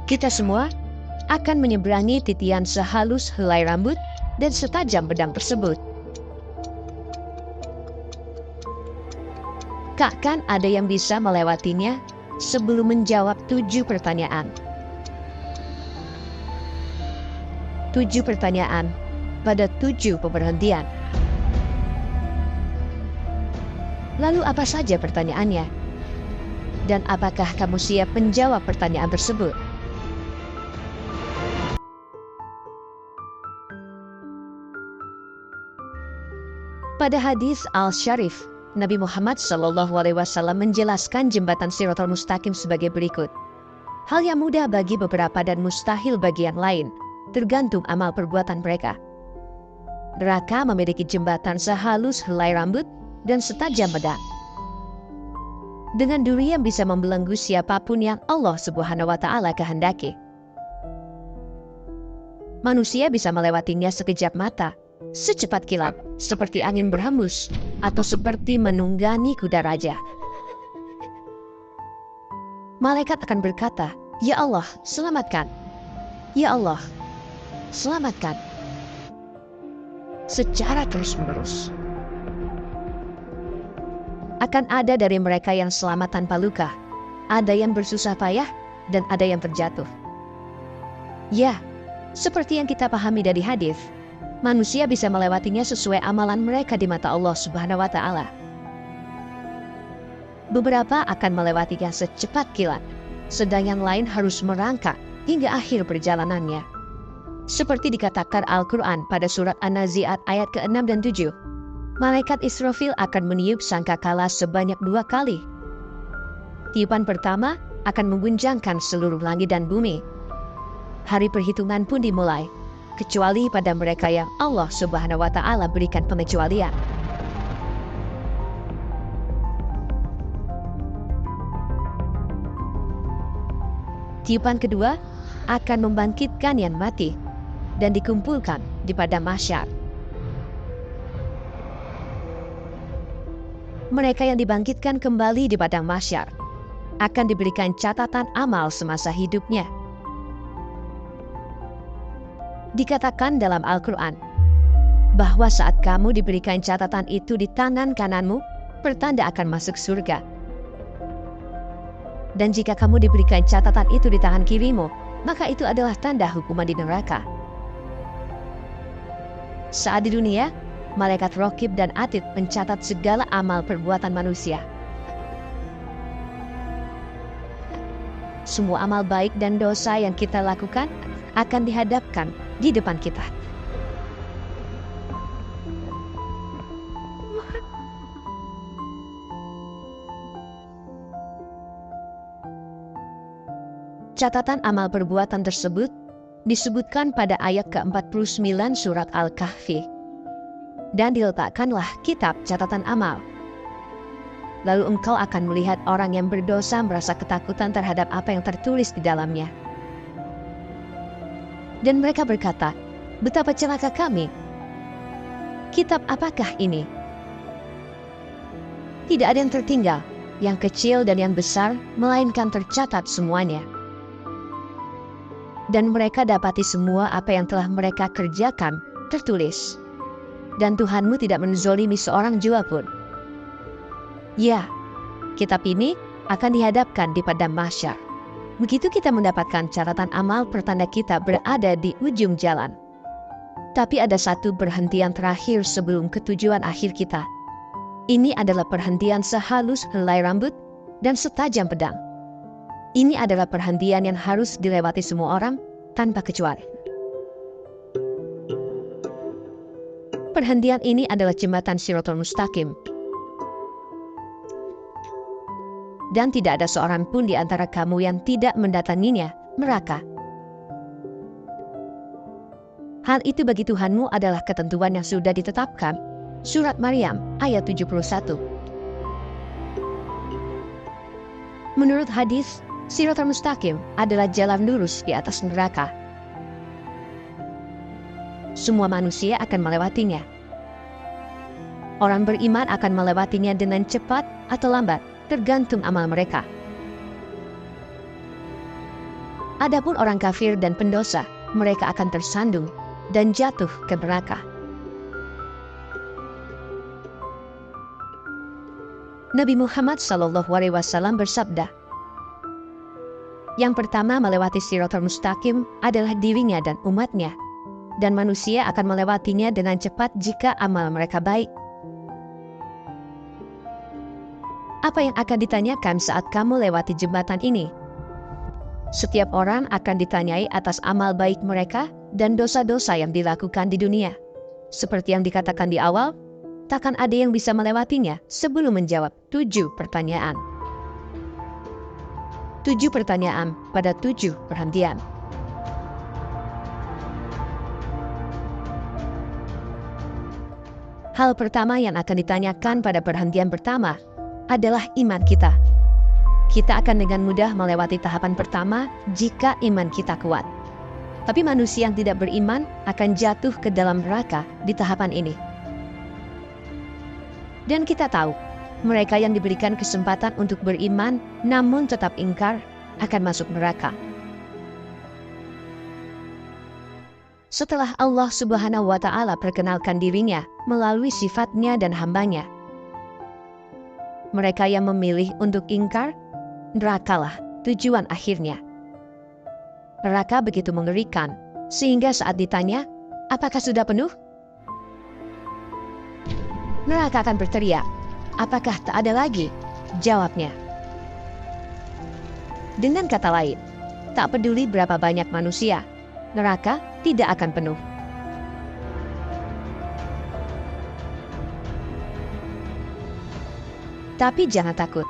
Kita semua akan menyeberangi titian sehalus helai rambut dan setajam pedang tersebut. Takkan ada yang bisa melewatinya sebelum menjawab 7 pertanyaan. 7 pertanyaan pada 7 pemberhentian. Lalu apa saja pertanyaannya? Dan apakah kamu siap menjawab pertanyaan tersebut? Pada hadis Al-Syarif, Nabi Muhammad SAW menjelaskan jembatan Shiratal Mustaqim sebagai berikut. Hal yang mudah bagi beberapa dan mustahil bagi yang lain, tergantung amal perbuatan mereka. Neraka memiliki jembatan sehalus helai rambut dan setajam pedang. Dengan duri yang bisa membelenggu siapapun yang Allah Subhanahu wa Ta'ala kehendaki. Manusia bisa melewatinya sekejap mata, secepat kilat, seperti angin berhembus, atau seperti menunggangi kuda raja. Malaikat akan berkata, "Ya Allah, selamatkan. Ya Allah, selamatkan." Secara terus-menerus. Akan ada dari mereka yang selamat tanpa luka, ada yang bersusah payah, dan ada yang terjatuh. Ya, seperti yang kita pahami dari hadis, manusia bisa melewatinya sesuai amalan mereka di mata Allah Subhanahu wa Ta'ala. Beberapa akan melewatinya secepat kilat, sedang yang lain harus merangkak hingga akhir perjalanannya. Seperti dikatakan Al-Quran pada surat An-Nazi'at ayat ke-6 dan 7, malaikat Israfil akan meniup sangkakala sebanyak 2 kali. Tiupan pertama akan mengguncangkan seluruh langit dan bumi. Hari perhitungan pun dimulai, kecuali pada mereka yang Allah Subhanahu wa Ta'ala berikan pengecualian. Tiupan kedua akan membangkitkan yang mati dan dikumpulkan di padang mahsyar. Mereka yang dibangkitkan kembali di padang mahsyar akan diberikan catatan amal semasa hidupnya. Dikatakan dalam Al-Quran bahwa saat kamu diberikan catatan itu di tangan kananmu, pertanda akan masuk surga. Dan jika kamu diberikan catatan itu di tangan kirimu, maka itu adalah tanda hukuman di neraka. Saat di dunia, malaikat Raqib dan Atid mencatat segala amal perbuatan manusia. Semua amal baik dan dosa yang kita lakukan akan dihadapkan di depan kita. Catatan amal perbuatan tersebut disebutkan pada ayat ke-49 surat Al-Kahfi. Dan diletakkanlah kitab catatan amal. Lalu engkau akan melihat orang yang berdosa merasa ketakutan terhadap apa yang tertulis di dalamnya. Dan mereka berkata, "Betapa celaka kami. Kitab apakah ini?" Tidak ada yang tertinggal, yang kecil dan yang besar, melainkan tercatat semuanya. Dan mereka dapati semua apa yang telah mereka kerjakan tertulis. Dan Tuhanmu tidak menzolimi seorang jua pun. Ya, kitab ini akan dihadapkan di padang mahsyar. Begitu kita mendapatkan catatan amal pertanda kita berada di ujung jalan. Tapi ada satu perhentian terakhir sebelum ketujuan akhir kita. Ini adalah perhentian sehalus helai rambut dan setajam pedang. Ini adalah perhentian yang harus dilewati semua orang tanpa kecuali. Perhentian ini adalah jembatan Shiratal Mustaqim. Dan tidak ada seorang pun di antara kamu yang tidak mendatanginya, neraka. Hal itu bagi Tuhanmu adalah ketentuan yang sudah ditetapkan. Surat Maryam ayat 71. Menurut hadis, Shiratal Mustaqim adalah jalan lurus di atas neraka. Semua manusia akan melewatinya. Orang beriman akan melewatinya dengan cepat atau lambat, tergantung amal mereka. Adapun orang kafir dan pendosa, mereka akan tersandung dan jatuh ke neraka. Nabi Muhammad SAW bersabda, yang pertama melewati Shiratal Mustaqim adalah dirinya dan umatnya, dan manusia akan melewatinya dengan cepat jika amal mereka baik. Apa yang akan ditanyakan saat kamu lewati jembatan ini? Setiap orang akan ditanyai atas amal baik mereka dan dosa-dosa yang dilakukan di dunia. Seperti yang dikatakan di awal, takkan ada yang bisa melewatinya sebelum menjawab 7 pertanyaan. 7 pertanyaan pada 7 perhentian. Hal pertama yang akan ditanyakan pada perhentian pertama adalah iman kita. Kita akan dengan mudah melewati tahapan pertama jika iman kita kuat. Tapi manusia yang tidak beriman akan jatuh ke dalam neraka di tahapan ini. Dan kita tahu, mereka yang diberikan kesempatan untuk beriman namun tetap ingkar akan masuk neraka. Setelah Allah Subhanahu wa Ta'ala perkenalkan dirinya melalui sifatnya dan hambanya, mereka yang memilih untuk ingkar, nerakalah tujuan akhirnya. Neraka begitu mengerikan, sehingga saat ditanya, apakah sudah penuh? Neraka akan berteriak, apakah tak ada lagi? Jawabnya. Dengan kata lain, tak peduli berapa banyak manusia, neraka tidak akan penuh. Tapi jangan takut.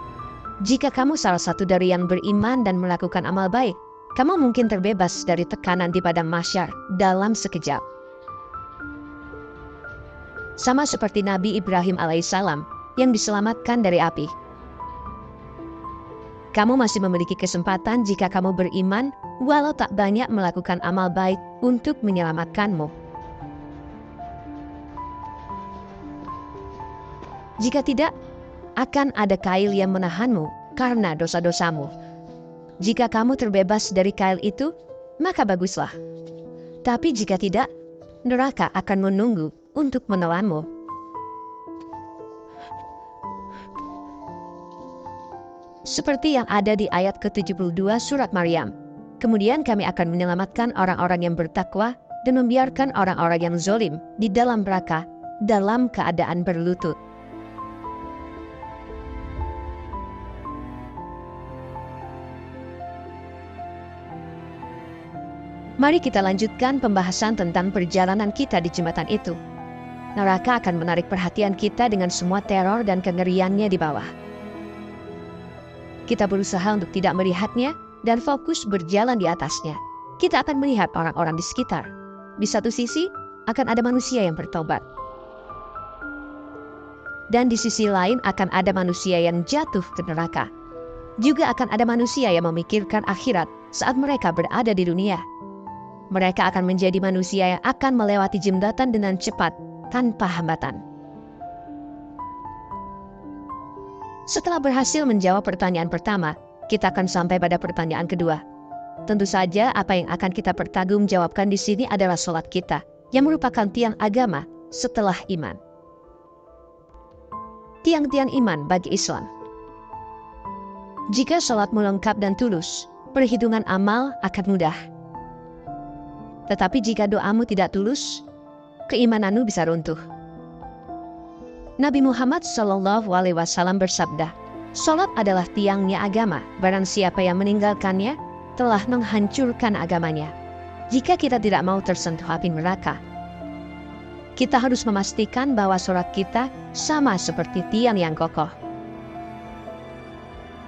Jika kamu salah satu dari yang beriman dan melakukan amal baik, kamu mungkin terbebas dari tekanan di padang mahsyar dalam sekejap. Sama seperti Nabi Ibrahim alaihissalam yang diselamatkan dari api. Kamu masih memiliki kesempatan jika kamu beriman, walau tak banyak melakukan amal baik untuk menyelamatkanmu. Jika tidak, akan ada kail yang menahanmu karena dosa-dosamu. Jika kamu terbebas dari kail itu, maka baguslah. Tapi jika tidak, neraka akan menunggu untuk menelanmu. Seperti yang ada di ayat ke-72 surat Maryam. Kemudian kami akan menyelamatkan orang-orang yang bertakwa dan membiarkan orang-orang yang zalim di dalam neraka dalam keadaan berlutut. Mari kita lanjutkan pembahasan tentang perjalanan kita di jembatan itu. Neraka akan menarik perhatian kita dengan semua teror dan kengeriannya di bawah. Kita berusaha untuk tidak melihatnya dan fokus berjalan di atasnya. Kita akan melihat orang-orang di sekitar. Di satu sisi, akan ada manusia yang bertobat. Dan di sisi lain akan ada manusia yang jatuh ke neraka. Juga akan ada manusia yang memikirkan akhirat saat mereka berada di dunia. Mereka akan menjadi manusia yang akan melewati jembatan dengan cepat, tanpa hambatan. Setelah berhasil menjawab pertanyaan pertama, kita akan sampai pada pertanyaan kedua. Tentu saja apa yang akan kita pertanggungjawabkan di sini adalah sholat kita, yang merupakan tiang agama setelah iman. Tiang-tiang iman bagi Islam. Jika sholatmu lengkap dan tulus, perhitungan amal akan mudah. Tetapi jika doamu tidak tulus, keimananmu bisa runtuh. Nabi Muhammad SAW bersabda, "Salat adalah tiangnya agama. Barang siapa yang meninggalkannya, telah menghancurkan agamanya." Jika kita tidak mau tersentuh api neraka, kita harus memastikan bahwa salat kita sama seperti tiang yang kokoh.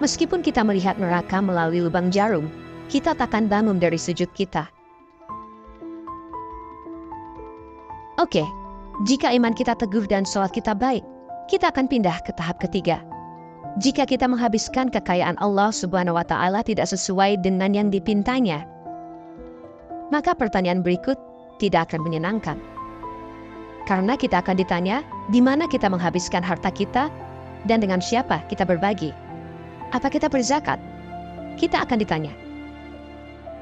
Meskipun kita melihat neraka melalui lubang jarum, kita takkan bangun dari sujud kita. Oke, jika iman kita teguh dan sholat kita baik, kita akan pindah ke tahap ketiga. Jika kita menghabiskan kekayaan Allah Subhanahu wa Ta'ala tidak sesuai dengan yang dipintanya, maka pertanyaan berikut tidak akan menyenangkan. Karena kita akan ditanya, di mana kita menghabiskan harta kita dan dengan siapa kita berbagi. Apa kita berzakat? Kita akan ditanya.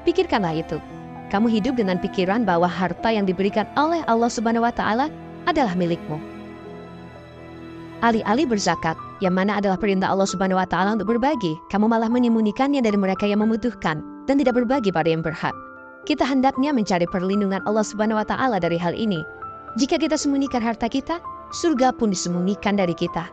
Pikirkanlah itu. Kamu hidup dengan pikiran bahwa harta yang diberikan oleh Allah Subhanahu wa Ta'ala adalah milikmu. Alih-alih berzakat, yang mana adalah perintah Allah Subhanahu wa Ta'ala untuk berbagi, kamu malah menyembunyikannya dari mereka yang membutuhkan dan tidak berbagi pada yang berhak. Kita hendaknya mencari perlindungan Allah Subhanahu wa Ta'ala dari hal ini. Jika kita sembunyikan harta kita, surga pun disembunyikan dari kita.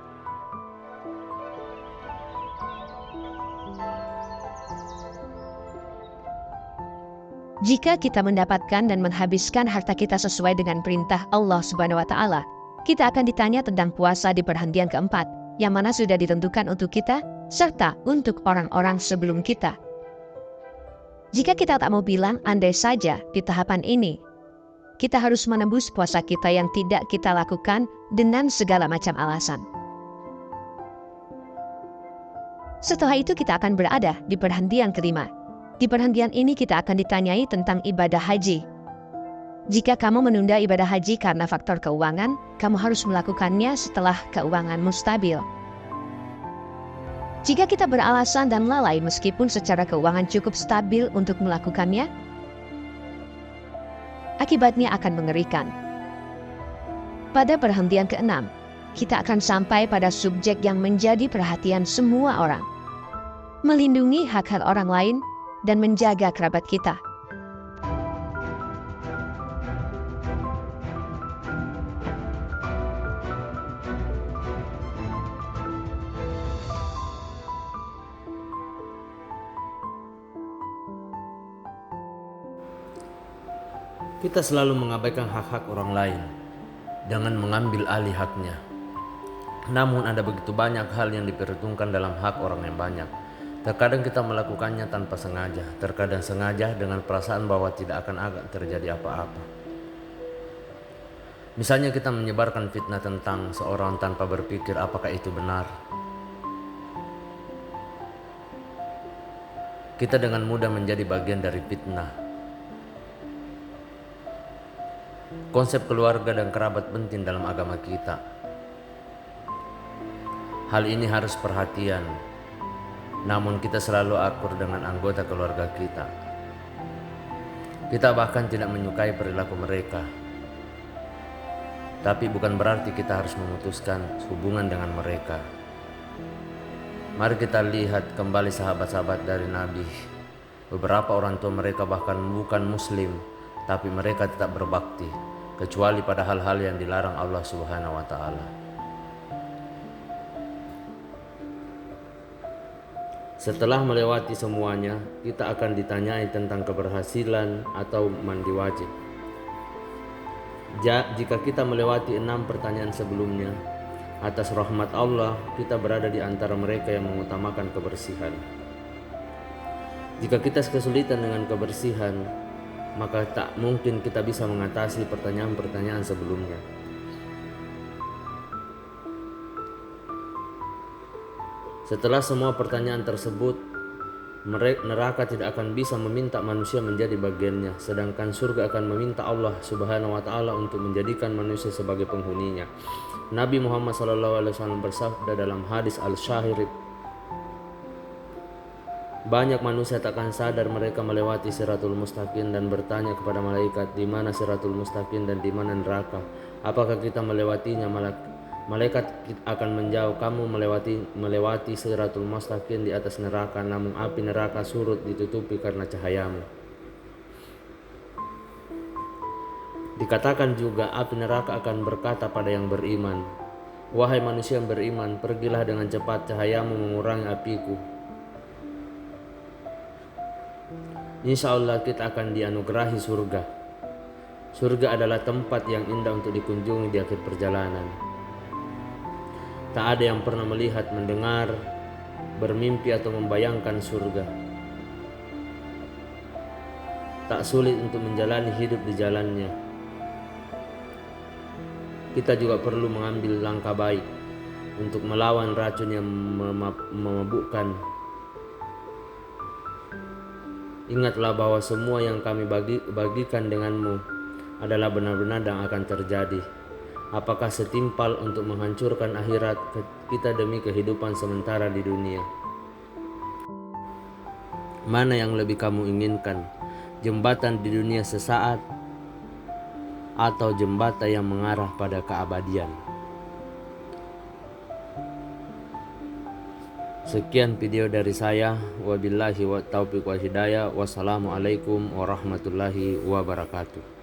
Jika kita mendapatkan dan menghabiskan harta kita sesuai dengan perintah Allah Subhanahu wa Ta'ala, kita akan ditanya tentang puasa di perhentian keempat, yang mana sudah ditentukan untuk kita, serta untuk orang-orang sebelum kita. Jika kita tak mau bilang andai saja di tahapan ini, kita harus menembus puasa kita yang tidak kita lakukan dengan segala macam alasan. Setelah itu kita akan berada di perhentian kelima. Di perhentian ini kita akan ditanyai tentang ibadah haji. Jika kamu menunda ibadah haji karena faktor keuangan, kamu harus melakukannya setelah keuanganmu stabil. Jika kita beralasan dan lalai meskipun secara keuangan cukup stabil untuk melakukannya, akibatnya akan mengerikan. Pada perhentian keenam, kita akan sampai pada subjek yang menjadi perhatian semua orang. Melindungi hak-hak orang lain dan menjaga kerabat kita. Kita selalu mengabaikan hak-hak orang lain dengan mengambil alih haknya. Namun ada begitu banyak hal yang diperhitungkan dalam hak orang yang banyak. Terkadang kita melakukannya tanpa sengaja, terkadang sengaja dengan perasaan bahwa tidak akan terjadi apa-apa. Misalnya kita menyebarkan fitnah tentang seorang tanpa berpikir apakah itu benar. Kita dengan mudah menjadi bagian dari fitnah. Konsep keluarga dan kerabat penting dalam agama kita. Hal ini harus perhatian. Namun kita selalu akur dengan anggota keluarga kita. Kita bahkan tidak menyukai perilaku mereka. Tapi bukan berarti kita harus memutuskan hubungan dengan mereka. Mari kita lihat kembali sahabat-sahabat dari Nabi. Beberapa orang tua mereka bahkan bukan muslim, tapi mereka tetap berbakti, kecuali pada hal-hal yang dilarang Allah Subhanahu wa Ta'ala. Setelah melewati semuanya, kita akan ditanyai tentang keberhasilan atau mandi wajib. Jika kita melewati 6 pertanyaan sebelumnya, atas rahmat Allah, kita berada di antara mereka yang mengutamakan kebersihan. Jika kita kesulitan dengan kebersihan, maka tak mungkin kita bisa mengatasi pertanyaan-pertanyaan sebelumnya. Setelah semua pertanyaan tersebut, neraka tidak akan bisa meminta manusia menjadi bagiannya, sedangkan surga akan meminta Allah Subhanahu wa Ta'ala untuk menjadikan manusia sebagai penghuninya. Nabi Muhammad SAW bersabda dalam hadis Al-Syahir, banyak manusia takkan sadar mereka melewati Siratul Mustaqim dan bertanya kepada malaikat, di mana Siratul Mustaqim dan di mana neraka? Apakah kita melewatinya? Malaikat akan menjawab, kamu melewati Siratul Mustaqim di atas neraka, namun api neraka surut ditutupi karena cahayamu. Dikatakan juga api neraka akan berkata pada yang beriman, wahai manusia yang beriman, pergilah dengan cepat, cahayamu mengurangi apiku. Insya Allah kita akan dianugerahi surga. Surga adalah tempat yang indah untuk dikunjungi di akhir perjalanan. Tak ada yang pernah melihat, mendengar, bermimpi atau membayangkan surga. Tak sulit untuk menjalani hidup di jalannya. Kita juga perlu mengambil langkah baik untuk melawan racun yang memabukkan. Ingatlah bahwa semua yang kami bagikan denganmu adalah benar-benar dan akan terjadi. Apakah setimpal untuk menghancurkan akhirat kita demi kehidupan sementara di dunia? Mana yang lebih kamu inginkan? jembatan di dunia sesaat, atau jembatan yang mengarah pada keabadian. Sekian video dari saya. Wabillahi wa taufiq wa hidayah. Wassalamualaikum warahmatullahi wabarakatuh.